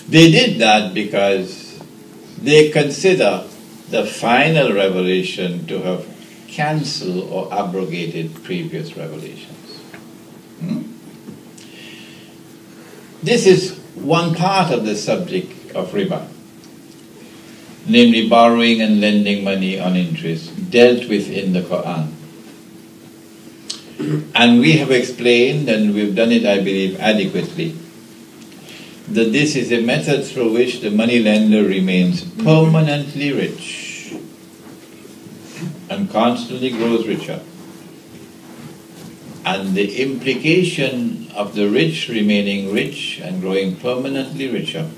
They did that because they consider the final revelation to have cancelled or abrogated previous revelations. This is one part of the subject of riba, namely borrowing and lending money on interest, dealt with in the Quran. And we have explained, and we've done it, I believe, adequately, that this is a method through which the moneylender remains permanently rich and constantly grows richer. And the implication of the rich remaining rich and growing permanently richer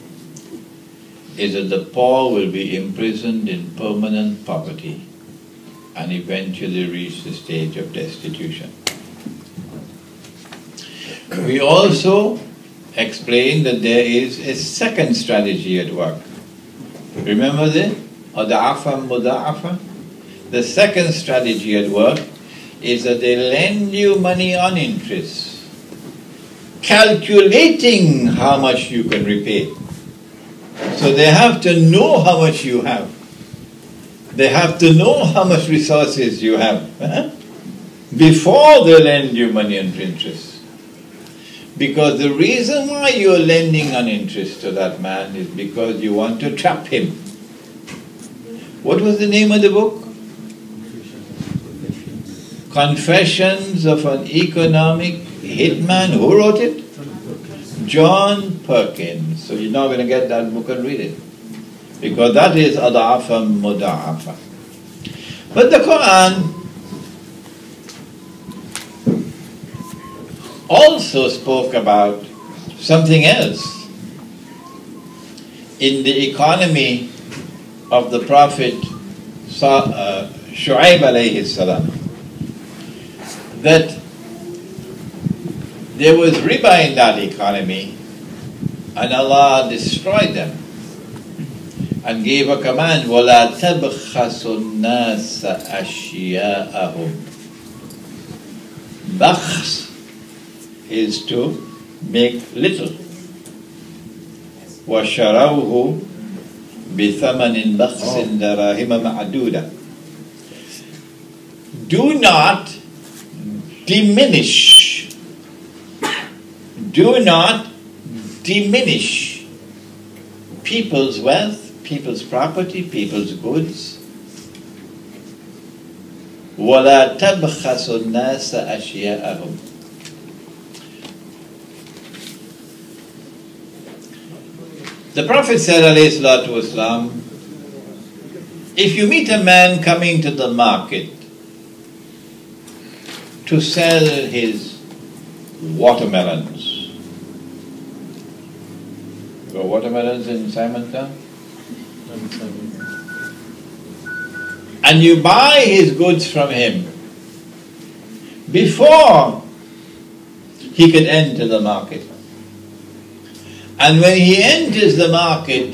is that the poor will be imprisoned in permanent poverty and eventually reach the stage of destitution. We also explained that there is a second strategy at work. Remember the ada'afa muda'afa? The second strategy at work is that they lend you money on interest, calculating how much you can repay. So they have to know how much you have. They have to know how much resources you have before they lend you money on interest. Because the reason why you are lending on interest to that man is because you want to trap him. What was the name of the book? Confessions of an Economic Hitman. Who wrote it? John Perkins. So you're not going to get that book and read it, because that is ada'afa muda'afa. But the Quran also spoke about something else in the economy of the Prophet Shu'aib alayhi salam, that there was riba in that economy and Allah destroyed them and gave a command, وَلَا تَبْخَسُوا النَّاسَ أَشْيَاءَهُمْ. Bakhs is to make little. وَشَرَوْهُ بِثَمَنٍ بَخْسٍ دَرَاهِمَ مَعْدُودَةٍ. Do not diminish. Do not diminish people's wealth, people's property, people's goods. وَلَا تَبْخَسُوا النَّاسَ أَشْيَاءَهُمْ. The Prophet said, alayhi salatu wasalam, if you meet a man coming to the market to sell his watermelons. You got watermelons in Simontown? And you buy his goods from him before he could enter the market. And when he enters the market,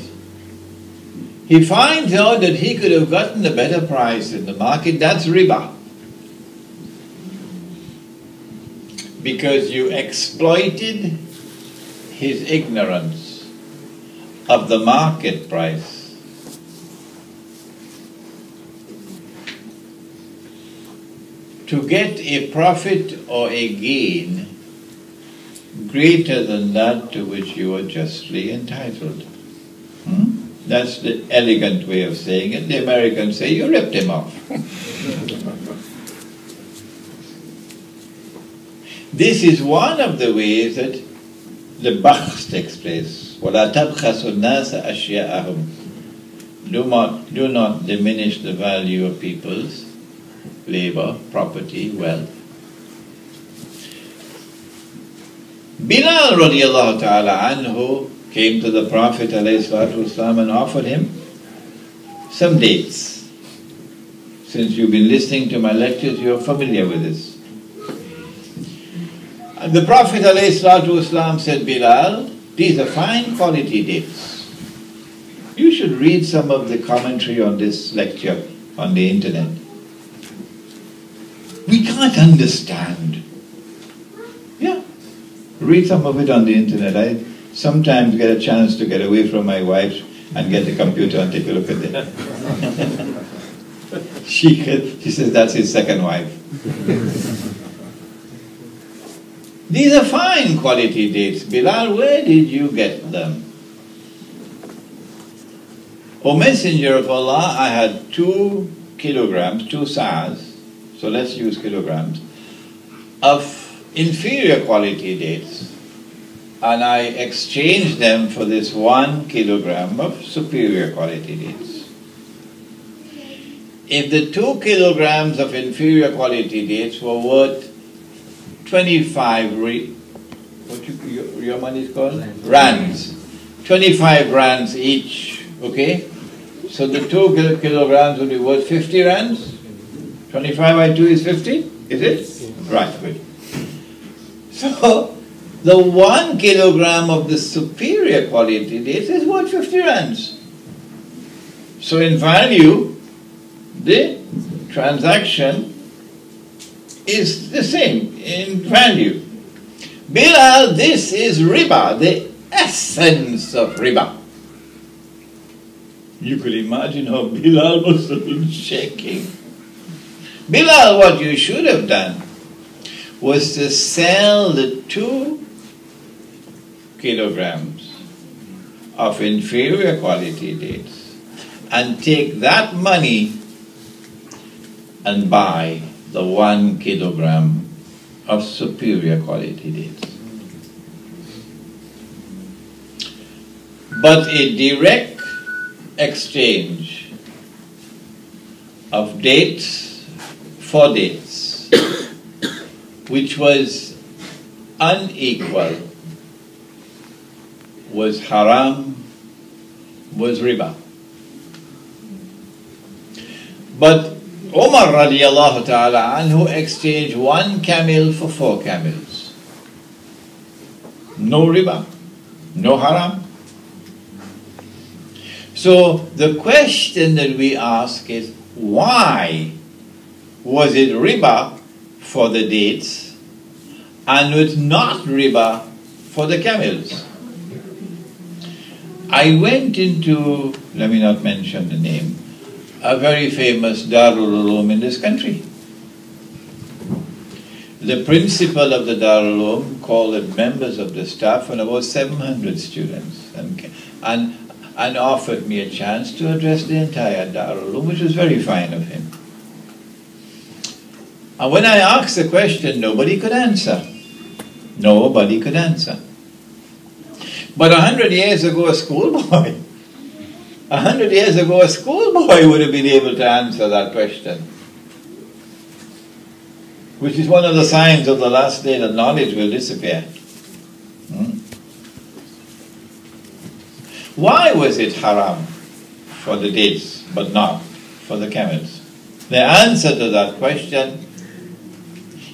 he finds out that he could have gotten a better price in the market. That's riba. Because you exploited his ignorance of the market price. To get a profit or a gain greater than that to which you are justly entitled. That's the elegant way of saying it. The Americans say, you ripped him off. This is one of the ways that the bakhs takes place. وَلَا تَبْخَسُوا النَّاسَ أَشْيَاءَهُمْ. Do not diminish the value of people's labor, property, wealth. Bilal radiallahu ta'ala anhu came to the Prophet ﷺ and offered him some dates. Since you've been listening to my lectures, you're familiar with this. And the Prophet ﷺ said, Bilal, these are fine quality dates. You should read some of the commentary on this lecture on the internet. We can't understand. Yeah. Read some of it on the internet. I sometimes get a chance to get away from my wife and get the computer and take a look at it. She says that's his second wife. These are fine quality dates. Bilal, where did you get them? O Messenger of Allah, I had 2 kilograms, 2 sa'as, so let's use kilograms, of inferior quality dates. And I exchanged them for this 1 kilogram of superior quality dates. If the 2 kilograms of inferior quality dates were worth 25 your money is called? Rands. 25 rands each, okay? So the 2 kilograms would be worth 50 rands? 25 by 2 is 50? Is it? Right, good. So the 1 kilogram of the superior quality dates is worth 50 rands. So in value, the transaction is the same in value. Bilal, this is riba, the essence of riba. You could imagine how Bilal must have been shaking. Bilal, what you should have done was to sell the 2 kilograms of inferior quality dates and take that money and buy the 1 kilogram of superior quality dates. But a direct exchange of dates for dates, which was unequal, was haram, was riba. But Umar radiallahu ta'ala anhu exchanged 1 camel for 4 camels. No riba, no haram. So the question that we ask is, why was it riba for the dates and was not riba for the camels? I went into, let me not mention the name, a very famous Darul Uloom in this country. The principal of the Darul Uloom called the members of the staff and about 700 students and offered me a chance to address the entire Darul Uloom, which was very fine of him. And when I asked the question, nobody could answer. Nobody could answer. But 100 years ago, a schoolboy, 100 years ago, a schoolboy would have been able to answer that question. Which is one of the signs of the last day, that knowledge will disappear. Why was it haram for the dates, but not for the camels? The answer to that question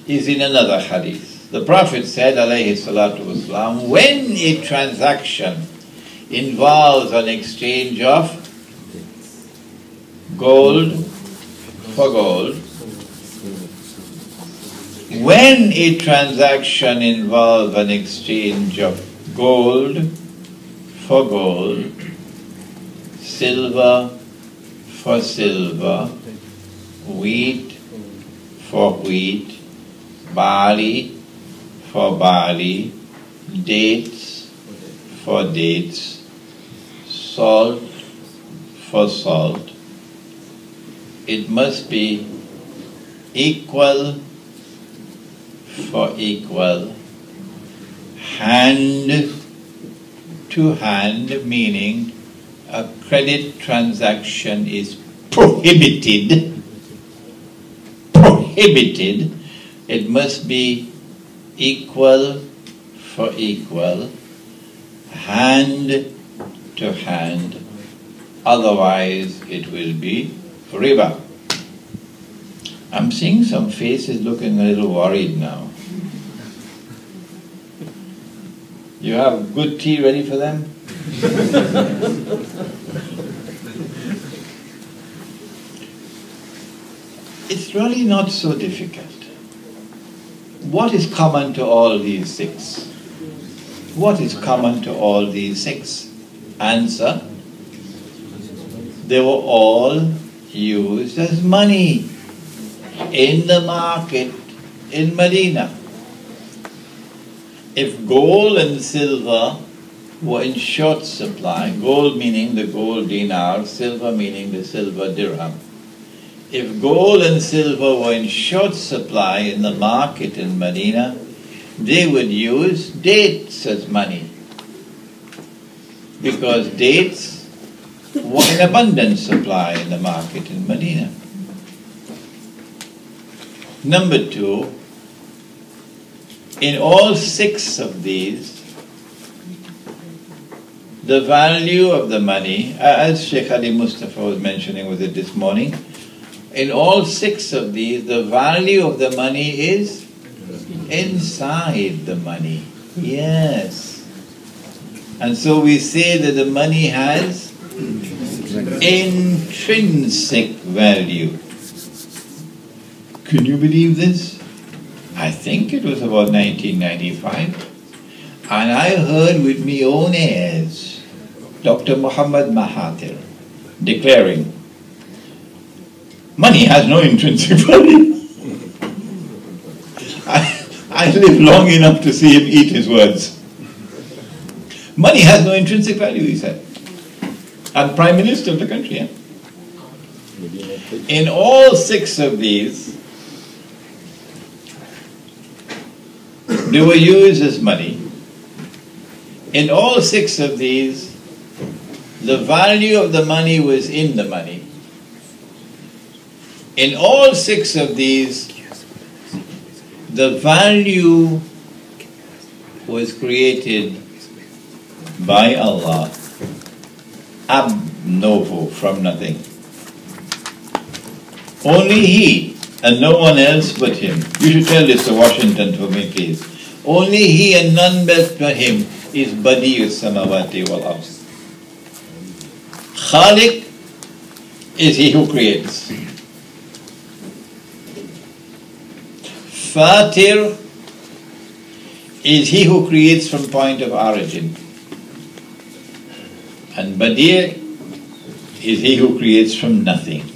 is in another hadith. The Prophet said, alayhi salatu wasalam, when a transaction involves an exchange of gold for gold, when a transaction involves an exchange of gold for gold, silver for silver, wheat for wheat, barley for barley, dates for dates, salt for salt, it must be equal for equal, hand to hand, meaning a credit transaction is prohibited. Prohibited. It must be equal for equal, hand to hand, otherwise it will be riba. I'm seeing some faces looking a little worried now. You have good tea ready for them? It's really not so difficult. What is common to all these 6? What is common to all these six? Answer: they were all used as money in the market in Medina. If gold and silver were in short supply, gold meaning the gold dinar, silver meaning the silver dirham. If gold and silver were in short supply in the market in Medina, they would use dates as money, because dates were in abundant supply in the market in Medina. Number two, in all six of these, the value of the money, as Sheikh Ali Mustafa was mentioning with it this morning, in all six of these, the value of the money is inside the money. Yes. And so we say that the money has intrinsic value. Can you believe this? I think it was about 1995. And I heard with my own ears Dr. Muhammad Mahathir declaring, money has no intrinsic value. I lived long enough to see him eat his words. Money has no intrinsic value, he said. And Prime Minister of the country. Yeah? In all six of these, they were used as money. In all six of these, the value of the money was in the money. In all six of these, the value was created by Allah, ab novo, from nothing. Only He and no one else but Him. You should tell this to Washington for me, please. Only He and none but Him is Badi'u Samawati wal Ard. Khaliq is He who creates. Fatir is He who creates from point of origin. And Badi' is He who creates from nothing.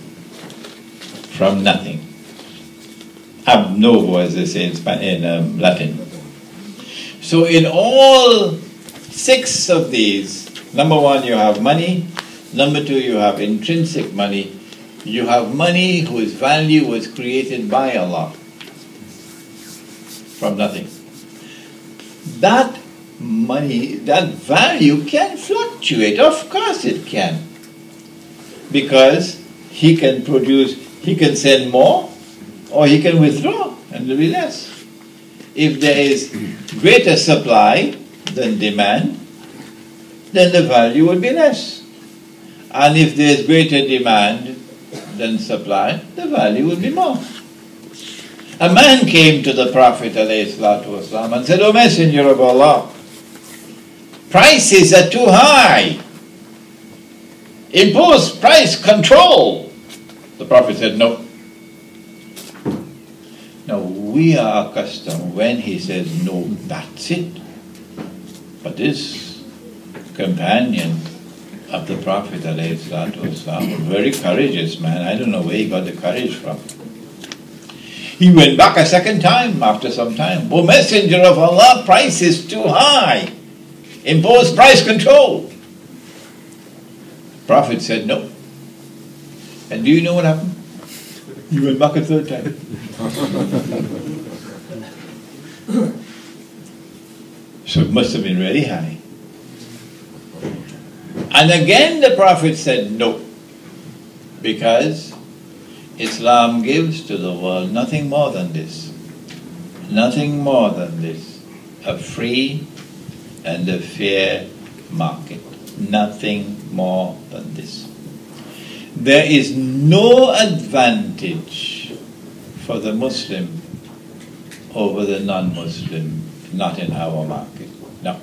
From nothing. Ab novo, as they say in Latin. So in all six of these, number one, you have money. Number two, you have intrinsic money. You have money whose value was created by Allah. From nothing. That money, that value can fluctuate. Of course it can. Because He can produce, He can send more, or He can withdraw, and there will be less. If there is greater supply than demand, then the value will be less. And if there is greater demand than supply, the value will be more. A man came to the Prophet ﷺ and said, O Messenger of Allah, prices are too high. Impose price control. The Prophet said, no. Now we are accustomed, when he says no, that's it. But this companion of the Prophet ﷺ, a very courageous man, I don't know where he got the courage from. He went back a second time after some time. O Messenger of Allah, price is too high. Impose price control. Prophet said no. And do you know what happened? He went back a third time. So it must have been really high. And again the Prophet said no. Because Islam gives to the world nothing more than this. Nothing more than this. A free and a fair market. Nothing more than this. There is no advantage for the Muslim over the non-Muslim, not in our market. No.